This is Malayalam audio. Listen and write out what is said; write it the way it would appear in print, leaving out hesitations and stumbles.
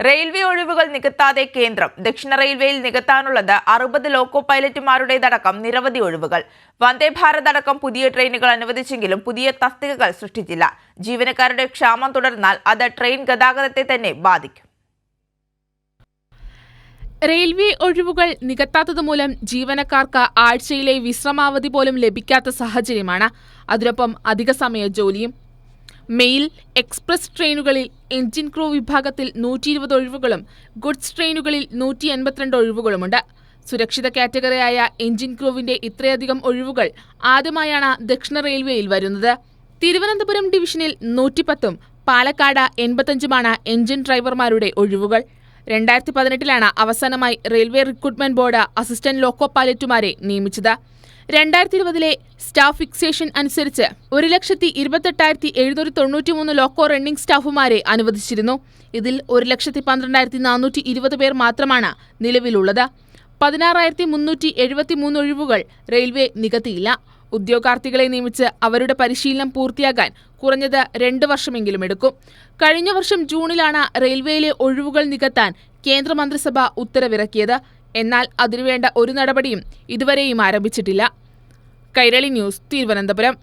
റെയിൽവേ ഒഴിവുകൾ നികത്താതെ കേന്ദ്രം. ദക്ഷിണ റെയിൽവേയിൽ നികത്താനുള്ളത് 60 ലോക്കോ പൈലറ്റുമാരുടേതടക്കം നിരവധി ഒഴിവുകൾ. വന്ദേ ഭാരത് അടക്കം പുതിയ ട്രെയിനുകൾ അനുവദിച്ചെങ്കിലും പുതിയ തസ്തികകൾ സൃഷ്ടിച്ചില്ല. ജീവനക്കാരുടെ ക്ഷാമം തുടർന്നാൽ അത് ട്രെയിൻ ഗതാഗതത്തെ തന്നെ ബാധിക്കും. റെയിൽവേ ഒഴിവുകൾ നികത്താത്തതുമൂലം ജീവനക്കാർക്ക് ആഴ്ചയിലെ വിശ്രമാവധി പോലും ലഭിക്കാത്ത സാഹചര്യമാണ്. അതിനൊപ്പം അധിക സമയ ജോലിയും. മെയിൽ, എക്സ്പ്രസ് ട്രെയിനുകളിൽ എഞ്ചിൻ ക്രൂ വിഭാഗത്തിൽ 120 ഒഴിവുകളും ഗുഡ്സ് ട്രെയിനുകളിൽ 182 ഒഴിവുകളുമുണ്ട്. സുരക്ഷിത കാറ്റഗറിയായ എഞ്ചിൻ ക്രൂവിന്റെ ഇത്രയധികം ഒഴിവുകൾ ആദ്യമായാണ് ദക്ഷിണ റെയിൽവേയിൽ വരുന്നത്. തിരുവനന്തപുരം ഡിവിഷനിൽ 110ഉം പാലക്കാട് 85ഉമാണ് എഞ്ചിൻ ഡ്രൈവർമാരുടെ ഒഴിവുകൾ. 2018 അവസാനമായി railway recruitment board assistant loco പൈലറ്റുമാരെ നിയമിച്ചത്. 2020 സ്റ്റാഫ് ഫിക്സേഷൻ അനുസരിച്ച് 1,28,793 ലോക്കോ റണ്ണിംഗ് സ്റ്റാഫുമാരെ അനുവദിച്ചിരുന്നു. ഇതിൽ 1,12,420 പേർ മാത്രമാണ് നിലവിലുള്ളത്. 16,373 ഒഴിവുകൾ റെയിൽവേ നികത്തിയില്ല. ഉദ്യോഗാർത്ഥികളെ നിയമിച്ച് അവരുടെ പരിശീലനം പൂർത്തിയാക്കാൻ കുറഞ്ഞത് 2 വർഷമെങ്കിലും എടുക്കും. കഴിഞ്ഞ വർഷം ജൂണിലാണ് റെയിൽവേയിലെ ഒഴിവുകൾ നികത്താൻ കേന്ദ്രമന്ത്രിസഭ ഉത്തരവിറക്കിയത്. എന്നാൽ അതിനുവേണ്ട ഒരു നടപടിയും ഇതുവരെയും ആരംഭിച്ചിട്ടില്ല. കൈരളി ന്യൂസ്, തിരുവനന്തപുരം.